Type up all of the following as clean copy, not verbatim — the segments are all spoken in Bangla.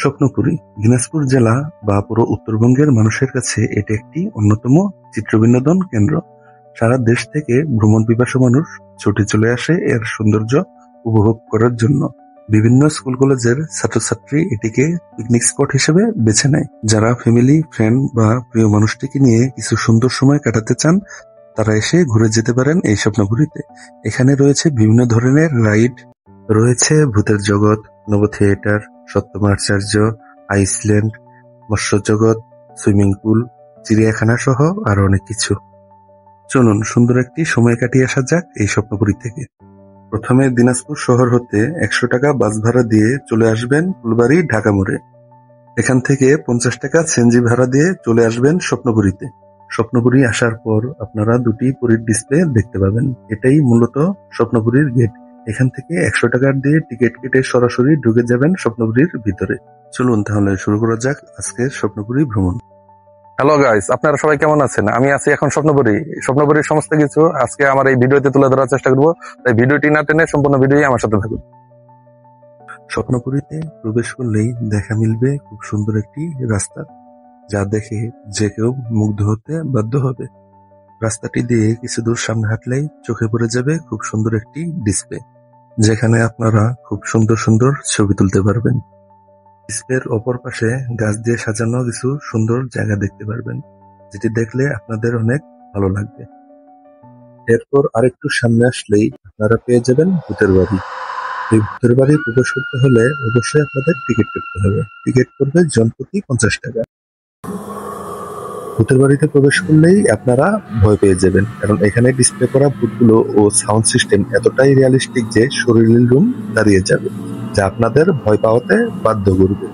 স্বপ্নপুরী দিনাজপুর জেলা বা পুরো উত্তরবঙ্গের মানুষের কাছে এটি একটি অন্যতম চিত্রবিনোদন কেন্দ্র। সারা দেশ থেকে ভ্রমণ পিপাসু মানুষ ছুটে চলে আসে এর সৌন্দর্য উপভোগ করার জন্য। বিভিন্ন স্কুল কলেজের ছাত্রছাত্রী এটিকে পিকনিক স্পট হিসেবে বেছে নেয়। যারা ফ্যামিলি, ফ্রেন্ড বা প্রিয় মানুষটিকে নিয়ে কিছু সুন্দর সময় কাটাতে চান, তারা এসে ঘুরে যেতে পারেন এই স্বপ্নপুরীতে। এখানে রয়েছে বিভিন্ন ধরনের রাইড, রয়েছে ভূতের জগৎ, নব থিয়েটার, সত্যম আচার্য, আইসল্যান্ড, মৎস্য জগৎ, সুইমিং পুল, চিড়িয়াখানা সহ আরো অনেক কিছু। চলুন সুন্দর একটি সময় কাটিয়ে আসা যাক এই স্বপ্নপুরী থেকে। প্রথমে দিনাজপুর শহর হতে 100 টাকা বাস ভাড়া দিয়ে চলে আসবেন ফুলবাড়ি ঢাকা মোড়ে। এখান থেকে 50 টাকা সিএনজি ভাড়া দিয়ে চলে আসবেন স্বপ্নপুরীতে। স্বপ্নপুরী আসার পর আপনারা দুটি পুরীর ডিসপ্লে দেখতে পাবেন। এটাই মূলত স্বপ্নপুরীর গেট। এখান থেকে 100 টাকা দিয়ে টিকিট কেটে সরাসরি ঢুকে যাবেন স্বপ্নপুরীর ভিতরে। চলুন তাহলে শুরু করা যাক আজকের স্বপ্নপুরী ভ্রমণ। হ্যালো গাইস, আপনারা সবাই কেমন আছেন? আমি আছি এখন স্বপ্নপুরীর সমস্ত কিছু আজকে আমার এই ভিডিওতে তুলে ধরার চেষ্টা করবো। তাই ভিডিওটি না টেনে সম্পূর্ণ ভিডিও আমার সাথে থাকুন। স্বপ্নপুরীতে প্রবেশ করলেই দেখা মিলবে খুব সুন্দর একটি রাস্তা, যা দেখে যে কেউ মুগ্ধ হতে বাধ্য হবে। রাস্তাটি দিয়ে কিছু দূর সামনে হাঁটলেই চোখে পড়ে যাবে খুব সুন্দর একটি ডিসপ্লে, যেখানে আপনারা খুব সুন্দর সুন্দর ছবি তুলতে পারবেন। ডিসপ্লের অপর পাশে গাছ দিয়ে সাজানো কিছু সুন্দর জায়গা দেখতে পারবেন, যেটি দেখলে আপনাদের অনেক ভালো লাগবে। এরপর আরেকটু সামনে আসলেই আপনারা পেয়ে যাবেন ভূতের বাড়ি। এই ভূতের বাড়ি প্রবেশ করতে হলে অবশ্যই আপনাদের টিকিট কাটতে হবে। টিকিট পড়বে জনপ্রতি 50 টাকা। ভূতের বাড়িতে প্রবেশ করলেই আপনারা ভয় পেয়ে যাবেন, কারণ এখানে ডিসপ্লে করা ভূতগুলো ও সাউন্ড সিস্টেম এতটাই রিয়ালিস্টিক যে শরীরের রুম দাঁড়িয়ে যাবে, যা আপনাদের ভয় পাওয়াতে বাধ্য করবে।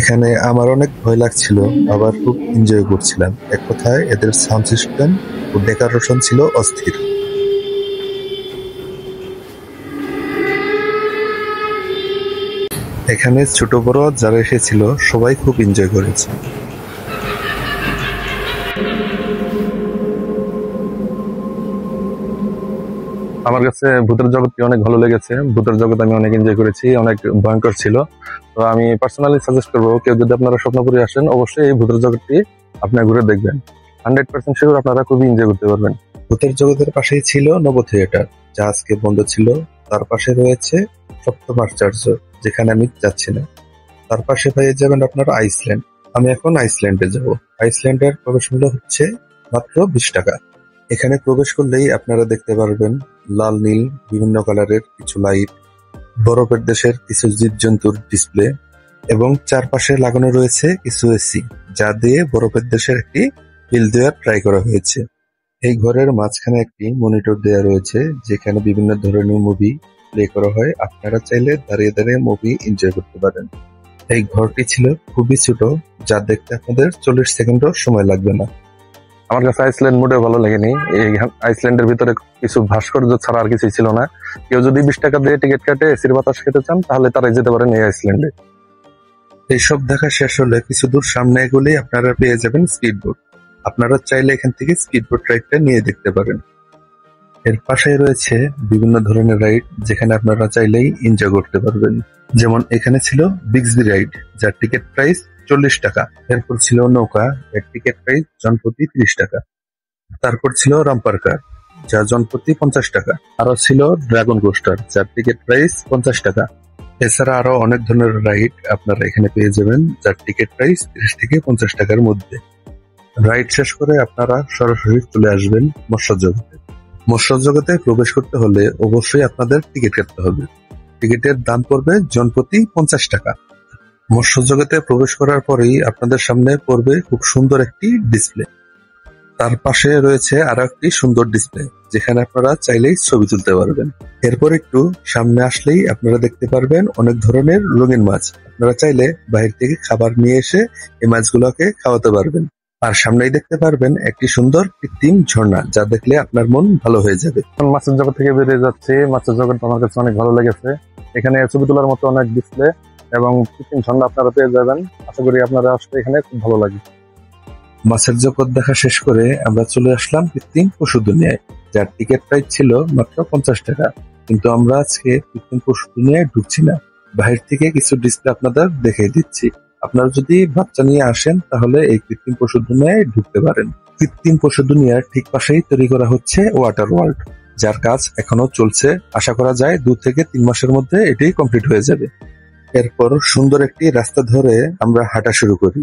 এখানে আমার অনেক ভয় লাগছিল, আবার খুব এনজয় করছিলাম। এক কথায় এদের সাউন্ড সিস্টেম ও ডেকোরেশন ছিল অস্থির। এখানে ছোট বড় যারা এসেছিল সবাই খুব এনজয় করেছে। আমার কাছে ভূতের জগৎটি অনেক ভালো লেগেছে। ভূতের জগৎ আমি অনেক এনজয় করেছি, অনেক ভয়ঙ্কর ছিল। তো আমি পার্সোনালি সাজেস্ট করবো, কেউ যদি আপনারা স্বপ্নপুরী আসেন অবশ্যই এই ভূতের জগৎটি আপনারা ঘুরে দেখবেন। 100% শিওর আপনারা খুবই এনজয় করতে পারবেন। ভূতের জগতের পাশেই ছিল নব থিয়েটার, যা আজকে বন্ধ ছিল। তার পাশে রয়েছে সপ্তম আচার্য, যেখানে আমি যাচ্ছি না। তার পাশে পেয়ে যাবেন আপনারা আইসল্যান্ড। আমি এখন আইসল্যান্ডে যাব। আইসল্যান্ডের প্রবেশ মূল্য হচ্ছে মাত্র 20 টাকা। এখানে প্রবেশ করলেই আপনারা দেখতে পারবেন লাল নীল বিভিন্ন কালারের কিছু লাইট, বরফের দেশের কিছু জীবজন্তুর ডিসপ্লে এবং চারপাশে লাগানো রয়েছে কিছু এসি, যা দিয়ে বরফের দেশের একটি ফিল দেওয়ার ট্রাই করা হয়েছে। এই ঘরের মাঝখানে একটি মনিটর দেওয়া রয়েছে, যেখানে বিভিন্ন ধরনের মুভি প্লে করা হয়। আপনারা চাইলে দাঁড়িয়ে দাঁড়িয়ে মুভি এনজয় করতে পারেন। এই ঘরটি ছিল খুবই ছোট, যা দেখতে আপনাদের 40 সেকেন্ডও সময় লাগবে না। আমার কাছে আইসল্যান্ড মোটেও ভালো লাগেনি। এই আইসল্যান্ডের ভিতরে কিছু ভাস্কর্য ছাড়া আর কিছুই ছিল না। কেউ যদি 20 টাকা দিয়ে টিকিট কাটে এসির বাতাস খেতে চান, তাহলে তারাই যেতে পারেন এই আইসল্যান্ডে। এইসব দেখা শেষ হলে কিছু দূর সামনে এগোলেই আপনারা পেয়ে যাবেন স্পিডবোট। আপনারা চাইলে এখান থেকে স্পিডবোট রাইডটা নিয়ে দেখতে পারেন। এর পাশেই রয়েছে বিভিন্ন ধরনের রাইড, যেখানে আপনারা চাইলেই এনজয় করতে পারবেন। যেমন এখানে ছিল বিক্সবি রাইড, যার টিকিট প্রাইস 40 টাকা। এরপর ছিল নৌকা, এর টিকিট প্রাইস জনপ্রতি 30 টাকা। তারপর ছিল রামপার কার, যা জনপ্রতি 50 টাকা। আরো ছিল ড্রাগন কোস্টার, যার টিকিট প্রাইস 50 টাকা। এছাড়া আরো অনেক ধরনের রাইড আপনারা এখানে পেয়ে যাবেন, যার টিকিট প্রাইস 30 থেকে 50 টাকার মধ্যে। রাইড শেষ করে আপনারা সরাসরি চলে আসবেন মৎস্য জগতে। মৎস্য জগতে প্রবেশ করতে হলে অবশ্যই আপনাদের টিকিট কাটতে হবে। টিকিটের দাম পড়বে জনপ্রতি 50 টাকা। মৎস্য জগতে প্রবেশ করার পরেই আপনাদের সামনে পড়বে খুব সুন্দর একটি ডিসপ্লে। তার পাশে রয়েছে আরো একটি সুন্দর ডিসপ্লে, যেখানে আপনারা চাইলেই ছবি তুলতে পারবেন। এরপর একটু সামনে আসলেই আপনারা দেখতে পারবেন অনেক ধরনের রঙিন মাছ। আপনারা চাইলে বাইরে থেকে খাবার নিয়ে এসে এই মাছগুলোকে খাওয়াতে পারবেন। আর সামনেই দেখতে পারবেন একটি সুন্দর কৃত্রিম ঝর্ণা, যা দেখলে আপনার মন ভালো হয়ে যাবে। এখন মাছের জগৎ থেকে বেরিয়ে যাচ্ছি। মাছের জগৎ আমার কাছে অনেক ভালো লেগেছে। এখানে ছবি তোলার মতো অনেক ডিসপ্লে এবং কৃত্রিম ঝর্ণা আপনারা পেয়ে যাবেন। আশা করি আপনারা আসলে এখানে খুব ভালো লাগে। মাছের জগৎ দেখা শেষ করে আমরা চলে আসলাম কৃত্রিম পশু দুনিয়ায়, যার টিকিট প্রাইস ছিল মাত্র 50 টাকা। কিন্তু আমরা আজকে কৃত্রিম পশু দুনিয়ায় ঢুকছি না, বাহির থেকে কিছু ডিসপ্লে আপনাদের দেখিয়ে দিচ্ছি। আপনারা যদি বাচ্চা নিয়ে আসেন তাহলে এই কৃত্রিম পশু দুনিয়ায় ঢুকতে পারেন। কৃত্রিম পশু দুনিয়ার ঠিক পাশেই তৈরি করা হচ্ছে ওয়াটার ওয়ার্ল্ড, যার কাজ এখনো চলছে। আশা করা যায় 2 থেকে 3 মাসের মধ্যে এটি কমপ্লিট হয়ে যাবে। এরপর সুন্দর একটি রাস্তা ধরে আমরা হাঁটা শুরু করি।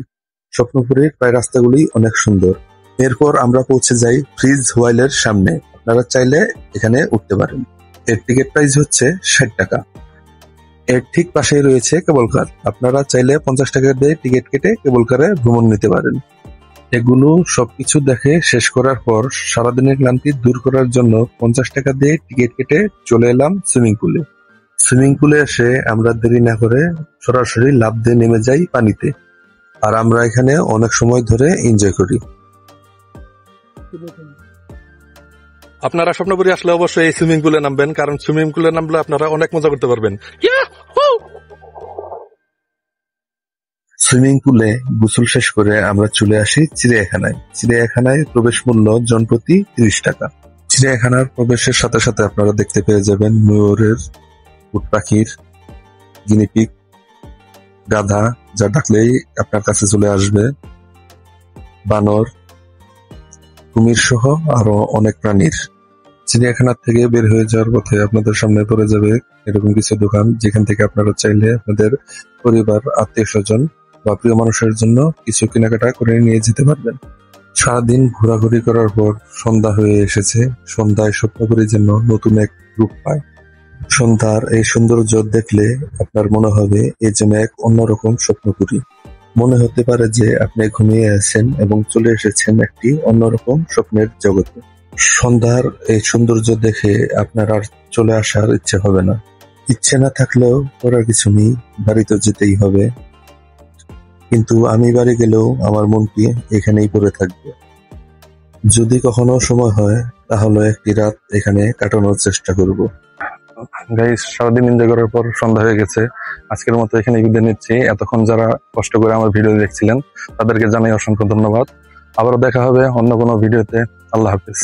স্বপ্নপুরীর প্রায় রাস্তাগুলি অনেক সুন্দর। এরপর আমরা পৌঁছে যাই ফ্রিজ হোয়াইলের সামনে। আপনারা চাইলে এখানে উঠতে পারেন। এর টিকিট প্রাইস হচ্ছে 60 টাকা। এর ঠিক পাশেই রয়েছে কেবল কার। আপনারা চাইলে 50 টাকা দিয়ে টিকিট কেটে কেবল কারে ভ্রমণ নিতে পারেন। এগুলো সবকিছু দেখে শেষ করার পর সারাদিনের ক্লান্তি দূর করার জন্য 50 টাকা দিয়ে টিকিট কেটে চলে এলাম সুইমিং পুলে। সুইমিং পুলে এসে আমরা দেরি না করে সরাসরি লাফ দিয়ে নেমে যাই পানিতে। আর আমরা এখানে অনেক সময় ধরে এনজয় করি। আপনারা স্বপ্নপুরী আসলে অবশ্যই এই সুইমিং পুলে নামবেন, কারণ সুইমিং পুলে নামলে আপনারা অনেক মজা করতে পারবেন। সুইমিং পুলে গোসল শেষ করে আমরা চলে আসি চিড়িয়াখানায়। চিড়িয়াখানায় প্রবেশ মূল্য জনপ্রতি 30 টাকা। চিড়িয়াখানার প্রবেশের সাথে সাথে আপনারা দেখতে পেয়ে যাবেন ময়ূরের, উট পাখির, গিনিপিগ, গাধা, যা ডাকলেই আপনার কাছে চলে আসবে, বানর, কুমির সহ আরো অনেক প্রাণীর। চিড়িয়াখানা থেকে বের হয়ে যাওয়ার পথে আপনাদের সামনে পড়ে যাবে এরকম কিছু দোকান, যেখান থেকে আপনারা চাইলে আপনাদের পরিবার, আত্মীয় স্বজন বা প্রিয় মানুষের জন্য কিছু কেনাকাটা করে নিয়ে যেতে পারবেন। সারাদিন ঘোরাঘুরি করার পর সন্ধ্যা হয়ে এসেছে। সন্ধ্যায় স্বপ্নপুরী যেন নতুন এক রূপ পায়। সন্ধ্যার এই সৌন্দর্য দেখলে আপনার মনে হবে এ যেন এক অন্যরকম স্বপ্নপুরী। মনে হতে পারে যে আপনি ঘুমিয়ে আছেন এবং চলে এসেছেন একটি অন্যরকম স্বপ্নের জগতে। সন্ধ্যার এই সৌন্দর্য দেখে আপনার আর চলে আসার ইচ্ছে হবে না। ইচ্ছে না থাকলেও করার কিছু নেই, বাড়ি তো যেতেই হবে। কিন্তু আমি বাড়ি গেলেও আমার মনটি এখানেই পড়ে থাকবে। যদি কখনো সময় হয় তাহলে একটি রাত এখানে কাটানোর চেষ্টা করব। গাইস, সারাদিন এনজয় করার পর সন্ধ্যা হয়ে গেছে। আজকের মতো এখানে বিদায় নিচ্ছি। এতক্ষণ যারা কষ্ট করে আমার ভিডিও দেখছিলেন তাদেরকে জানাই অসংখ্য ধন্যবাদ। আবারও দেখা হবে অন্য কোনো ভিডিওতে। আল্লাহ হাফেজ।